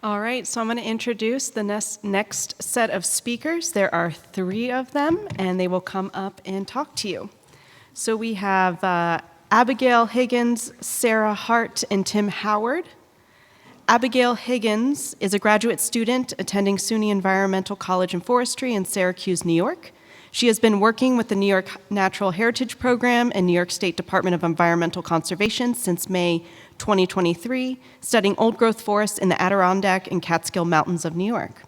All right, so I'm going to introduce the next set of speakers. There are 3 of them, and they will come up and talk to you. So we have Abigail Higgins, Sara Hart, and Tim Howard. Abigail Higgins is a graduate student attending SUNY Environmental College and Forestry in Syracuse, New York. She has been working with the New York Natural Heritage Program and New York State Department of Environmental Conservation since May 2023, studying old-growth forests in the Adirondack and Catskill Mountains of New York.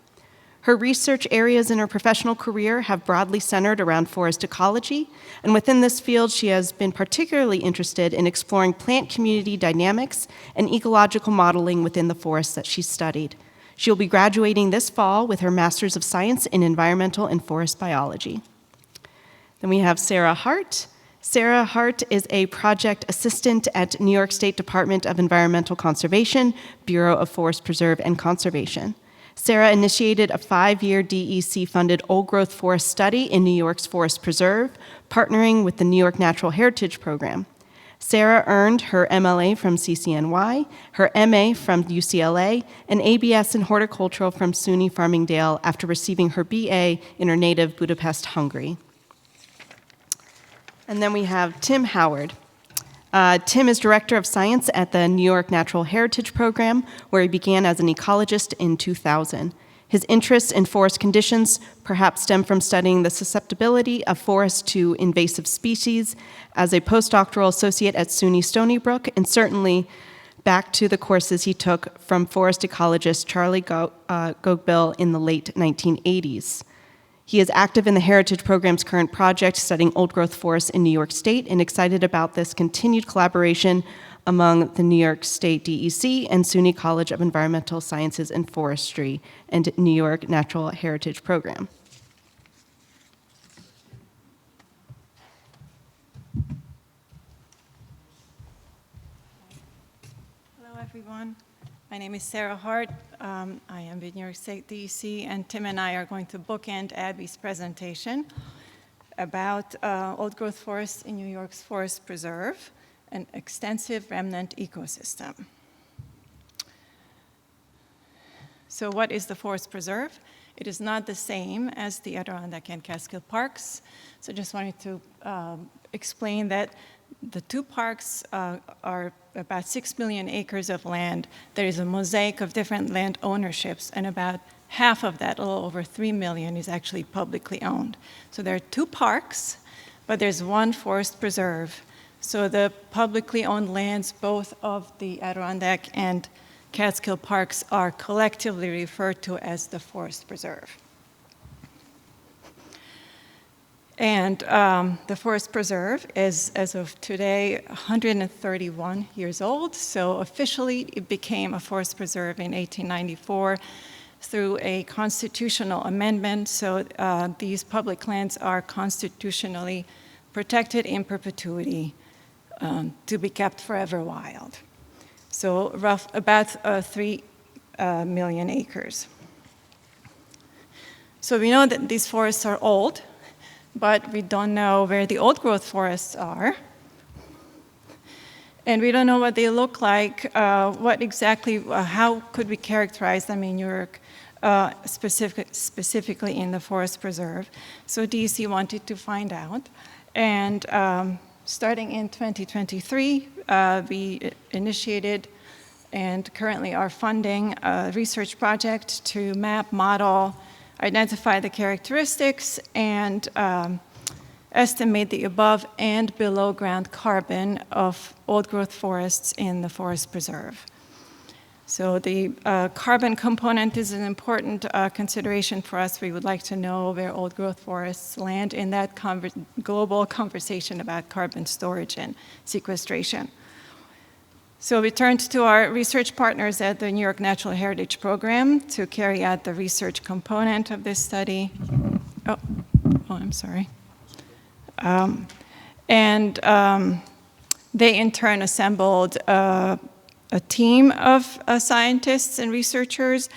Her research areas in her professional career have broadly centered around forest ecology, and within this field, she has been particularly interested in exploring plant community dynamics and ecological modeling within the forests that she studied. She will be graduating this fall with her Master's of Science in Environmental and Forest Biology. Then we have Sara Hart. Sara Hart is a project assistant at New York State Department of Environmental Conservation, Bureau of Forest Preserve and Conservation. Sara initiated a 5-year DEC-funded old-growth forest study in New York's Forest Preserve, partnering with the New York Natural Heritage Program. Sara earned her MLA from CCNY, her MA from UCLA, and ABS in horticultural from SUNY Farmingdale after receiving her BA in her native Budapest, Hungary. And then we have Tim Howard. Tim is Director of Science at the New York Natural Heritage Program, where he began as an ecologist in 2000. His interests in forest conditions perhaps stem from studying the susceptibility of forests to invasive species as a postdoctoral associate at SUNY Stony Brook, and certainly back to the courses he took from forest ecologist Charlie Gogbill in the late 1980s. He is active in the Heritage Program's current project studying old-growth forests in New York State and excited about this continued collaboration among the New York State DEC and SUNY College of Environmental Sciences and Forestry and New York Natural Heritage Program. Hello, everyone. My name is Sara Hart. I am with New York State DEC, and Tim and I are going to bookend Abby's presentation about old-growth forests in New York's Forest Preserve, an extensive remnant ecosystem. So what is the Forest Preserve? It is not the same as the Adirondack and Catskill parks. So I just wanted to explain that the 2 parks are about 6 million acres of land. There is a mosaic of different land ownerships, and about half of that, a little over 3 million, is actually publicly owned. So there are 2 parks, but there's 1 forest preserve. So the publicly owned lands, both of the Adirondack and Catskill parks, are collectively referred to as the Forest Preserve. And the Forest Preserve is, as of today, 131 years old. So officially, it became a Forest Preserve in 1894 through a constitutional amendment. So these public lands are constitutionally protected in perpetuity to be kept forever wild. So about 3 million acres. So we know that these forests are old, but we don't know where the old-growth forests are. And we don't know what they look like, what exactly, how could we characterize them in New York, specifically in the Forest Preserve. So DEC wanted to find out. And starting in 2023, we initiated and currently are funding a research project to map, model, identify the characteristics, and estimate the above and below ground carbon of old-growth forests in the Forest Preserve. So the carbon component is an important consideration for us. We would like to know where old-growth forests land in that global conversation about carbon storage and sequestration. So we turned to our research partners at the New York Natural Heritage Program to carry out the research component of this study. Oh, I'm sorry. They in turn assembled a team of scientists and researchers.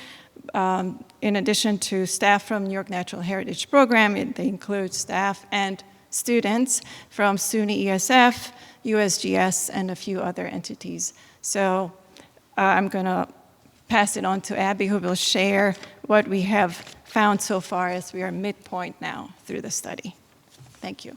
In addition to staff from New York Natural Heritage Program, they include staff and students from SUNY ESF, USGS, and a few other entities. So I'm going to pass it on to Abby, who will share what we have found so far as we are midpoint now through the study. Thank you.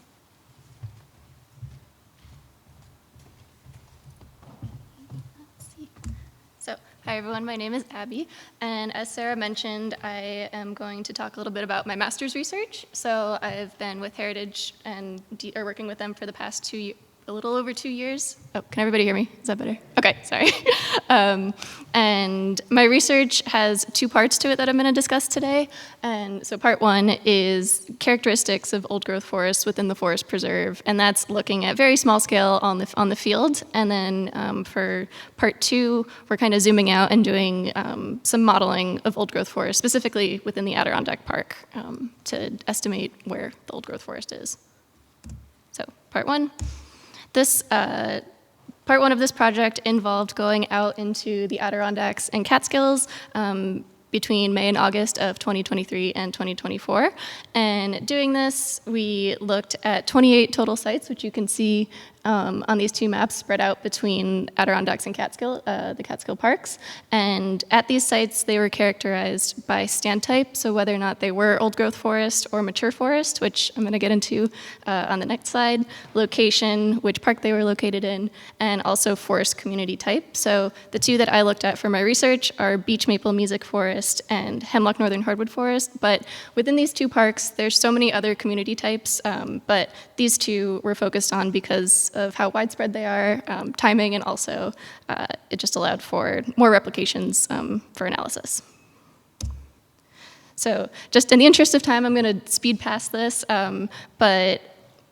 Hi everyone, my name is Abby, and as Sara mentioned, I am going to talk a little bit about my master's research. So I've been with Heritage and working with them for the past a little over 2 years. Oh, can everybody hear me? Is that better? Okay, sorry. And my research has 2 parts to it that I'm going to discuss today. And so part 1 is characteristics of old-growth forests within the forest preserve, and that's looking at very small scale on the field. And then for part 2, we're kind of zooming out and doing some modeling of old-growth forests, specifically within the Adirondack Park, to estimate where the old-growth forest is. So part 1. This part 1 of this project involved going out into the Adirondacks and Catskills between May and August of 2023 and 2024. And doing this, we looked at 28 total sites, which you can see on these 2 maps spread out between Adirondacks and Catskill, the Catskill Parks. And at these sites, they were characterized by stand type, so whether or not they were old-growth forest or mature forest, which I'm going to get into on the next slide, location, which park they were located in, and also forest community type. So the 2 that I looked at for my research are beech maple music forest and hemlock northern hardwood forest. But within these 2 parks, there's so many other community types, but these 2 were focused on because of how widespread they are, timing, and also it just allowed for more replications for analysis. So just in the interest of time, I'm going to speed past this, but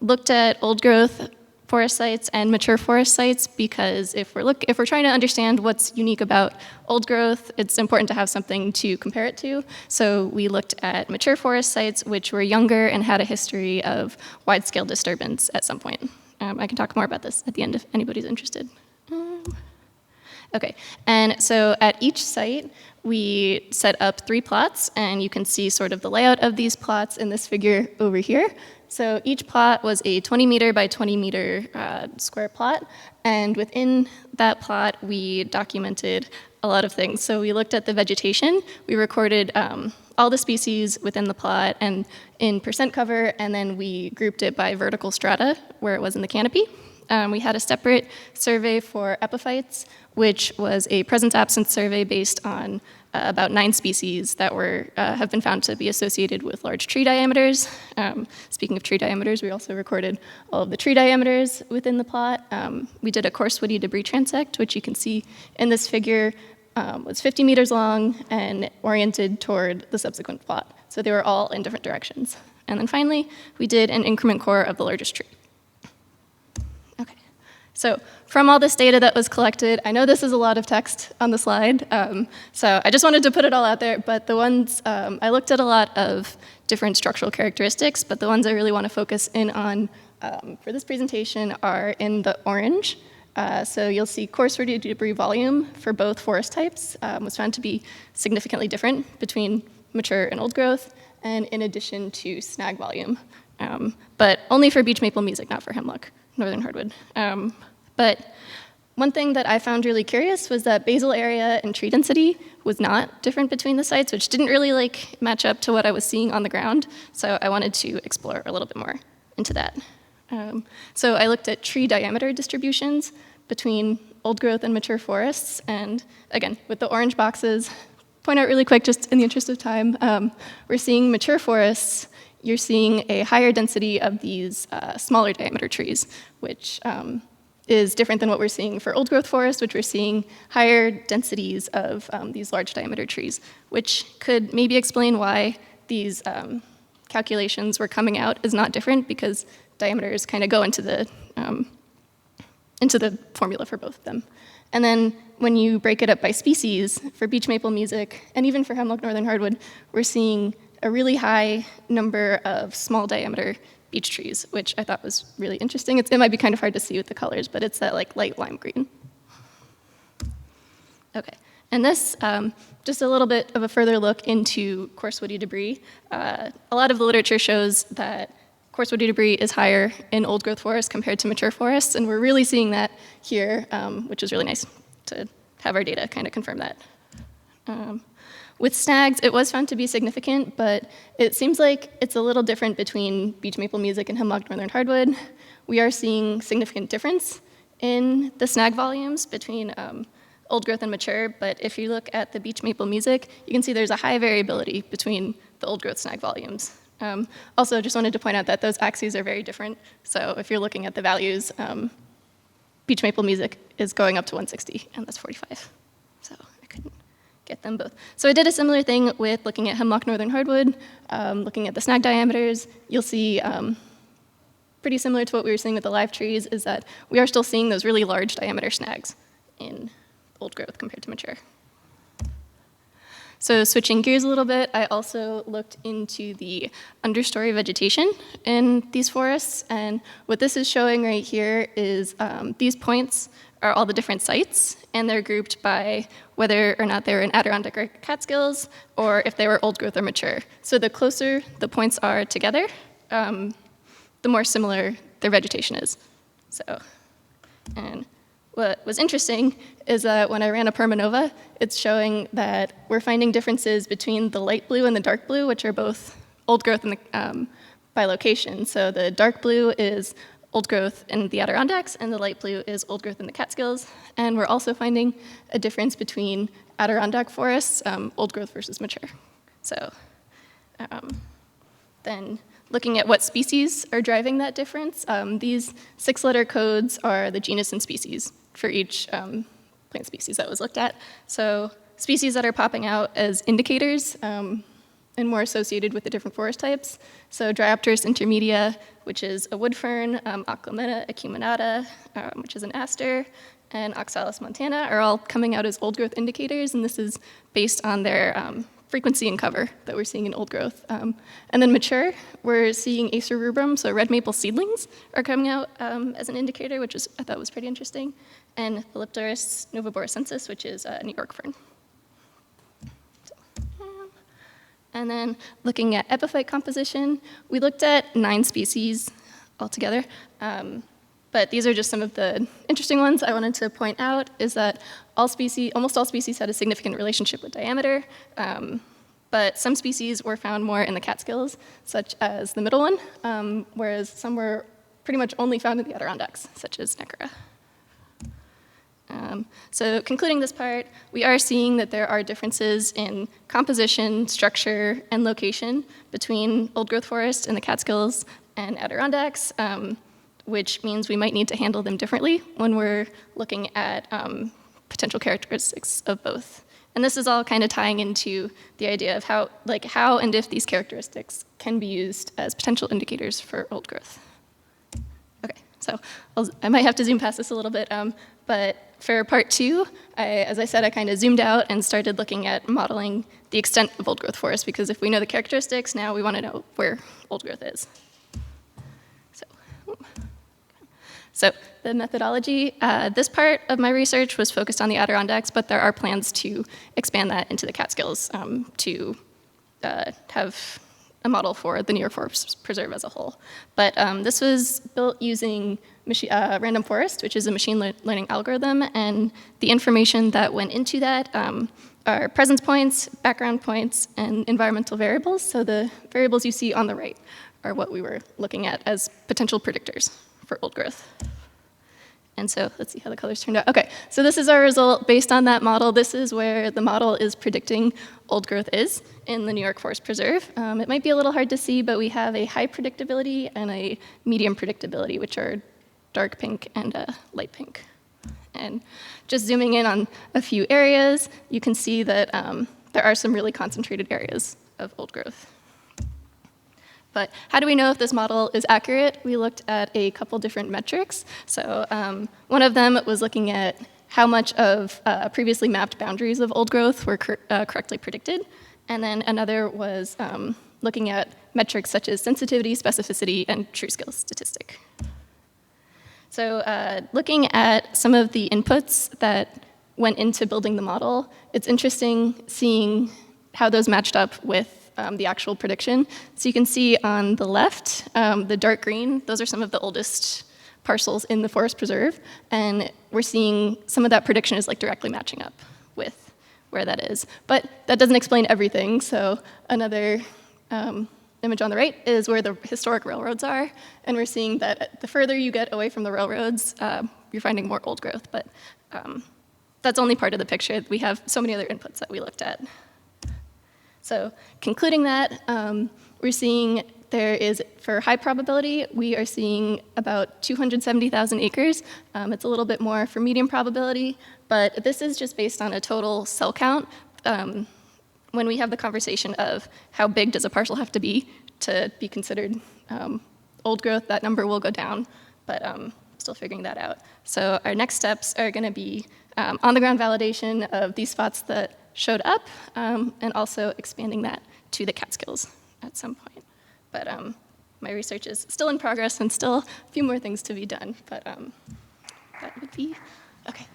looked at old growth forest sites and mature forest sites because if we're trying to understand what's unique about old growth, it's important to have something to compare it to. So we looked at mature forest sites which were younger and had a history of wide-scale disturbance at some point. I can talk more about this at the end if anybody's interested. Okay, and so at each site, we set up 3 plots, and you can see sort of the layout of these plots in this figure over here. So each plot was a 20 meter by 20 meter square plot, and within that plot, we documented a lot of things. So we looked at the vegetation, we recorded all the species within the plot and in percent cover, and then we grouped it by vertical strata, where it was in the canopy. We had a separate survey for epiphytes, which was a presence-absence survey based on about 9 species that have been found to be associated with large tree diameters. Speaking of tree diameters, we also recorded all of the tree diameters within the plot. We did a coarse woody debris transect, which you can see in this figure was 50 meters long and oriented toward the subsequent plot. So they were all in different directions. And then finally, we did an increment core of the largest tree. Okay, so from all this data that was collected, I know this is a lot of text on the slide, so I just wanted to put it all out there, but the ones, I looked at a lot of different structural characteristics, but the ones I really want to focus in on for this presentation are in the orange. So you'll see coarse woody debris volume for both forest types was found to be significantly different between mature and old growth, and in addition to snag volume, but only for beech maple music, not for hemlock northern hardwood. But one thing that I found really curious was that basal area and tree density was not different between the sites, which didn't really match up to what I was seeing on the ground. So I wanted to explore a little bit more into that. So I looked at tree diameter distributions between old growth and mature forests. And again, with the orange boxes, point out really quick, just in the interest of time, we're seeing mature forests, you're seeing a higher density of these smaller diameter trees, which is different than what we're seeing for old growth forest, which we're seeing higher densities of these large diameter trees, which could maybe explain why these calculations were coming out as not different, because diameters kind of go into the formula for both of them. And then when you break it up by species, for beech maple music, and even for hemlock northern hardwood, we're seeing a really high number of small diameter beech trees, which I thought was really interesting. It might be kind of hard to see with the colors, but it's that light lime green. Okay, and this, just a little bit of a further look into coarse woody debris. A lot of the literature shows that coarse woody debris is higher in old growth forests compared to mature forests, and we're really seeing that here, which is really nice to have our data kind of confirm that. With snags, it was found to be significant, but it seems like it's a little different between beech maple music and hemlock northern hardwood. We are seeing significant difference in the snag volumes between old growth and mature, but if you look at the beech maple music, you can see there's a high variability between the old growth snag volumes. Also, just wanted to point out that those axes are very different. So if you're looking at the values, beech maple music is going up to 160, and that's 45. So I couldn't get them both. So I did a similar thing with looking at hemlock northern hardwood, looking at the snag diameters. You'll see pretty similar to what we were seeing with the live trees is that we are still seeing those really large diameter snags in old growth compared to mature. So switching gears a little bit, I also looked into the understory vegetation in these forests, and what this is showing right here is these points are all the different sites, and they're grouped by whether or not they were in Adirondack or Catskills, or if they were old growth or mature. So the closer the points are together, the more similar their vegetation is. So, and what was interesting is that when I ran a permanova, it's showing that we're finding differences between the light blue and the dark blue, which are both old growth in the, by location. So the dark blue is old growth in the Adirondacks, and the light blue is old growth in the Catskills. And we're also finding a difference between Adirondack forests, old growth versus mature. So then looking at what species are driving that difference, these 6-letter codes are the genus and species for each plant species that was looked at. So species that are popping out as indicators and more associated with the different forest types. So Dryopteris intermedia, which is a wood fern, Oclumena acuminata, which is an aster, and Oxalis montana are all coming out as old growth indicators, and this is based on their frequency and cover that we're seeing in old growth. And then mature, we're seeing Acer rubrum, so red maple seedlings are coming out as an indicator, which I thought was pretty interesting. And Ellipteris novoboricensis, which is a New York fern. And then looking at epiphyte composition, we looked at 9 species altogether. But these are just some of the interesting ones I wanted to point out, is that almost all species had a significant relationship with diameter, but some species were found more in the Catskills, such as the middle one, whereas some were pretty much only found in the Adirondacks, such as Necra. So concluding this part, we are seeing that there are differences in composition, structure, and location between old growth forest in the Catskills and Adirondacks, which means we might need to handle them differently when we're looking at potential characteristics of both. And this is all kind of tying into the idea of how and if these characteristics can be used as potential indicators for old growth. Okay, so I might have to zoom past this a little bit, but for part 2, as I said, I kind of zoomed out and started looking at modeling the extent of old growth forest, because if we know the characteristics, now we want to know where old growth is. So the methodology, this part of my research was focused on the Adirondacks, but there are plans to expand that into the Catskills to have a model for the New York Forest Preserve as a whole. But this was built using random forest, which is a machine learning algorithm, and the information that went into that are presence points, background points, and environmental variables. So the variables you see on the right are what we were looking at as potential predictors for old growth. And so let's see how the colors turned out. Okay, so this is our result based on that model. This is where the model is predicting old growth is in the New York Forest Preserve. It might be a little hard to see, but we have a high predictability and a medium predictability, which are dark pink and light pink. And just zooming in on a few areas, you can see that there are some really concentrated areas of old growth. But how do we know if this model is accurate? We looked at a couple different metrics. So one of them was looking at how much of previously mapped boundaries of old growth were correctly predicted. And then another was looking at metrics such as sensitivity, specificity, and true skill statistic. So looking at some of the inputs that went into building the model, it's interesting seeing how those matched up with the actual prediction. So you can see on the left, the dark green, those are some of the oldest parcels in the forest preserve, and we're seeing some of that prediction is like directly matching up with where that is. But that doesn't explain everything, so another image on the right is where the historic railroads are, and we're seeing that the further you get away from the railroads, you're finding more old growth, but that's only part of the picture. We have so many other inputs that we looked at. So concluding that, we're seeing there is, for high probability, we are seeing about 270,000 acres. It's a little bit more for medium probability, but this is just based on a total cell count. When we have the conversation of how big does a parcel have to be considered old growth, that number will go down, but still figuring that out. So our next steps are going to be on-the-ground validation of these spots that showed up, and also expanding that to the Catskills at some point. But my research is still in progress and still a few more things to be done, but that would be, okay.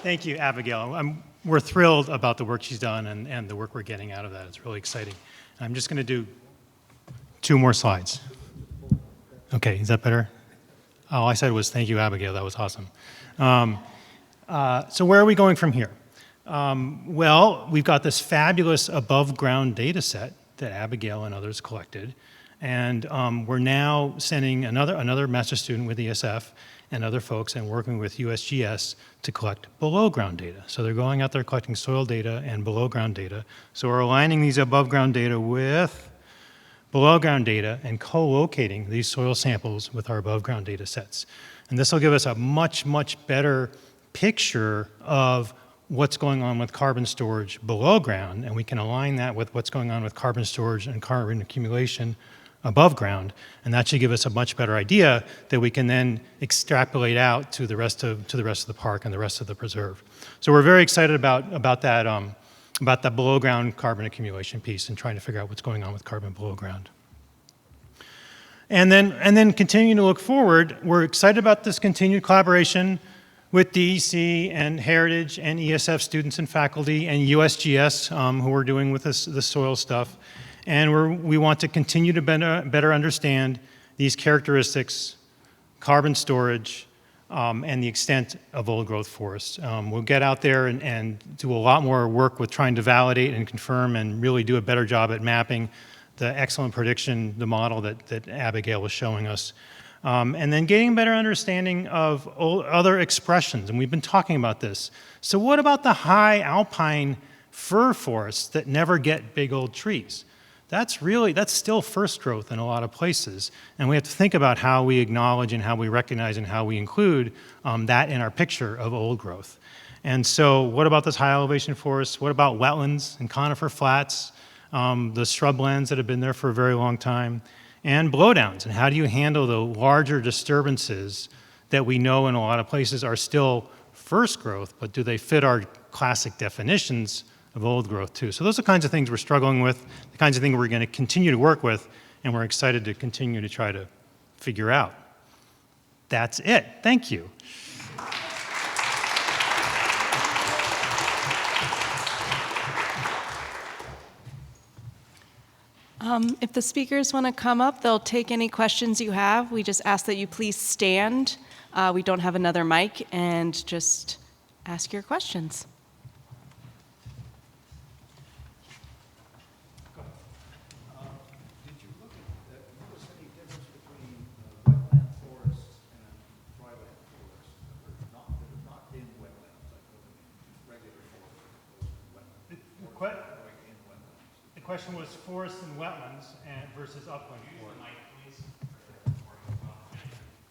Thank you, Abigail. We're thrilled about the work she's done and the work we're getting out of that. It's really exciting. I'm just going to do 2 more slides. Okay, is that better? All I said was thank you, Abigail. That was awesome. So where are we going from here? Well, we've got this fabulous above-ground data set that Abigail and others collected, and we're now sending another master's student with ESF and other folks and working with USGS to collect below-ground data. So they're going out there collecting soil data and below-ground data. So we're aligning these above-ground data with below-ground data and co-locating these soil samples with our above-ground data sets. And this will give us a much, much better picture of what's going on with carbon storage below ground, and we can align that with what's going on with carbon storage and carbon accumulation above ground, and that should give us a much better idea that we can then extrapolate out to the rest of the park and the rest of the preserve. So we're very excited about that below ground carbon accumulation piece and trying to figure out what's going on with carbon below ground. And then continuing to look forward, we're excited about this continued collaboration with DEC and Heritage and ESF students and faculty and USGS who are doing with this soil stuff. And we want to continue to better understand these characteristics, carbon storage, and the extent of old growth forests. We'll get out there and do a lot more work with trying to validate and confirm and really do a better job at mapping the excellent prediction, the model that Abigail was showing us. And then getting a better understanding of other expressions, and we've been talking about this. So what about the high alpine fir forests that never get big old trees? That's still first growth in a lot of places, and we have to think about how we acknowledge and how we recognize and how we include that in our picture of old growth. And so what about those high elevation forests? What about wetlands and conifer flats, the shrublands that have been there for a very long time, and blowdowns, and how do you handle the larger disturbances that we know in a lot of places are still first growth, but do they fit our classic definitions of old growth too? So those are the kinds of things we're struggling with, the kinds of things we're going to continue to work with, and we're excited to continue to try to figure out. That's it. Thank you. If the speakers want to come up, they'll take any questions you have. We just ask that you please stand. We don't have another mic, and just ask your questions. Did you look at, notice any difference between wetland forests and dryland forests that are not in wetlands, like regular forests, wetlands? The question was forests and wetlands versus upland forests.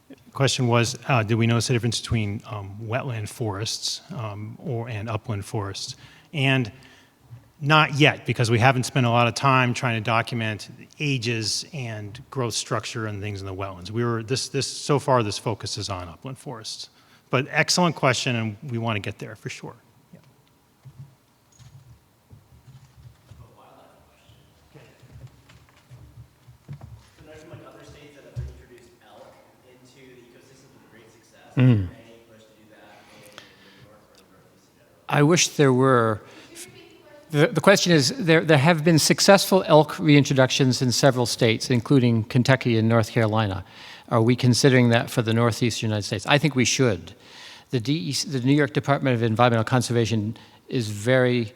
The question was, did we notice a difference between wetland forests and upland forests? And not yet, because we haven't spent a lot of time trying to document ages and growth structure and things in the wetlands. So far this focus is on upland forests. But excellent question, and we want to get there for sure. I wish there were. The question is, there have been successful elk reintroductions in several states, including Kentucky and North Carolina. Are we considering that for the Northeastern United States? I think we should. The New York Department of Environmental Conservation is very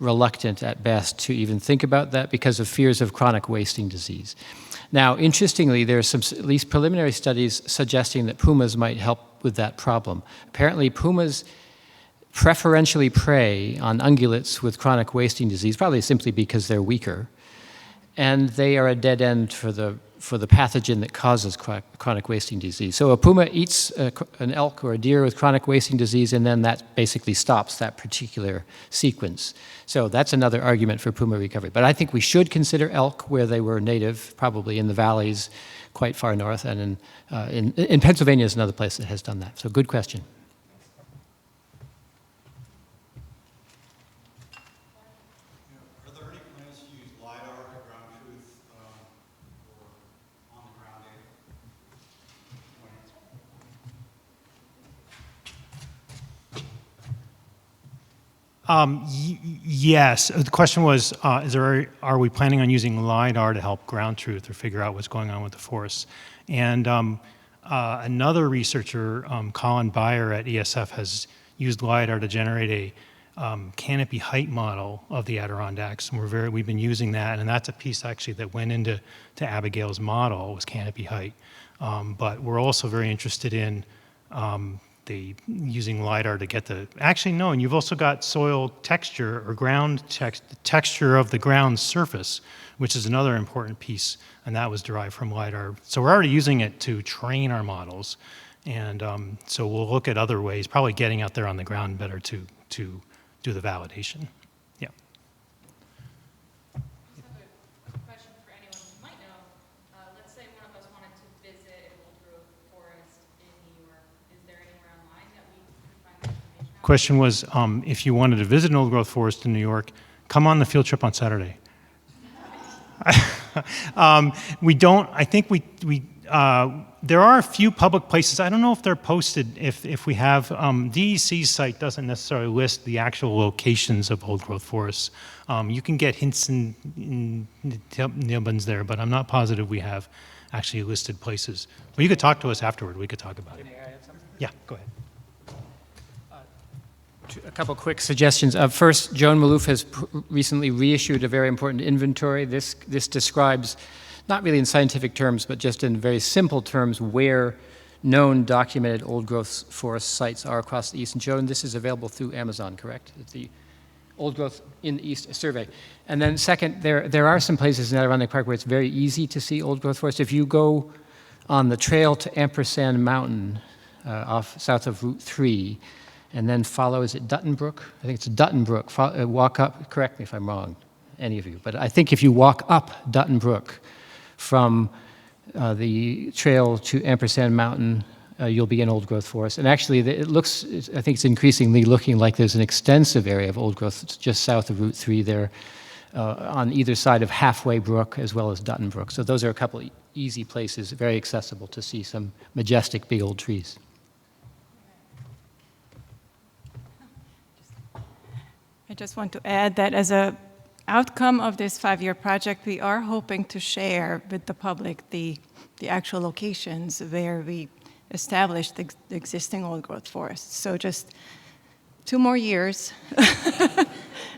reluctant at best to even think about that because of fears of chronic wasting disease. Now, interestingly, there are some at least preliminary studies suggesting that pumas might help with that problem. Apparently, pumas preferentially prey on ungulates with chronic wasting disease, probably simply because they're weaker, and they are a dead end for the pathogen that causes chronic wasting disease. So a puma eats an elk or a deer with chronic wasting disease, and then that basically stops that particular sequence. So that's another argument for puma recovery. But I think we should consider elk where they were native, probably in the valleys quite far north, and in Pennsylvania is another place that has done that. So good question. Are there any plans to use LiDAR to ground truth or on-the-ground data? Yes. The question was, are we planning on using LiDAR to help ground truth or figure out what's going on with the forests? And another researcher, Colin Byer at ESF, has used LiDAR to generate a canopy height model of the Adirondacks, and we've been using that, and that's a piece actually that went into Abigail's model, was canopy height. But we're also very interested in using LiDAR to get and you've also got soil texture or ground texture of the ground surface, which is another important piece, and that was derived from LiDAR. So we're already using it to train our models, and so we'll look at other ways, probably getting out there on the ground better to do the validation. Yeah. I just have a question for anyone who might know. Let's say one of us wanted to visit an old-growth forest in New York. Is there anywhere online that we could find that information out? Question was, if you wanted to visit an old-growth forest in New York, come on the field trip on Saturday. We don't. I think there are a few public places. I don't know if they're posted. If we have DEC's site doesn't necessarily list the actual locations of old-growth forests. You can get hints and nibbles there, but I'm not positive we have actually listed places. Well, you could talk to us afterward. We could talk about it. Yeah, go ahead. A couple quick suggestions. First, Joan Maloof has recently reissued a very important inventory. This describes, not really in scientific terms, but just in very simple terms, where known documented old-growth forest sites are across the East. And Joan, this is available through Amazon, correct? It's the Old Growth in the East survey. And then second, there are some places in Adirondack Park where it's very easy to see old-growth forest. If you go on the trail to Ampersand Mountain south of Route 3, and then follow, is it Dutton Brook? I think it's Dutton Brook. Walk up, correct me if I'm wrong, any of you, but I think if you walk up Dutton Brook from the trail to Ampersand Mountain, you'll be in old-growth forest. And actually, it looks, I think it's increasingly looking like there's an extensive area of old growth just south of Route 3 there on either side of Halfway Brook as well as Dutton Brook. So those are a couple of easy places, very accessible to see some majestic big old trees. I just want to add that as an outcome of this 5-year project, we are hoping to share with the public the actual locations where we established the existing old-growth forests. So just 2 more years,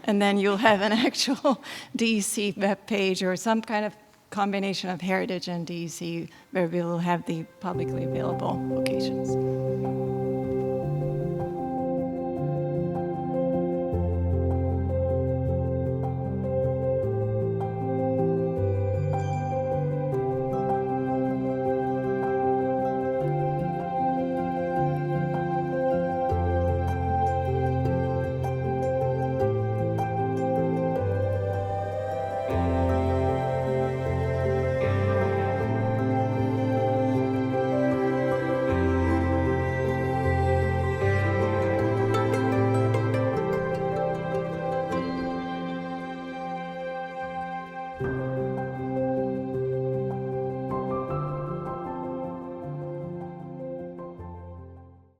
and then you'll have an actual DEC web page or some kind of combination of heritage and DEC where we will have the publicly available locations.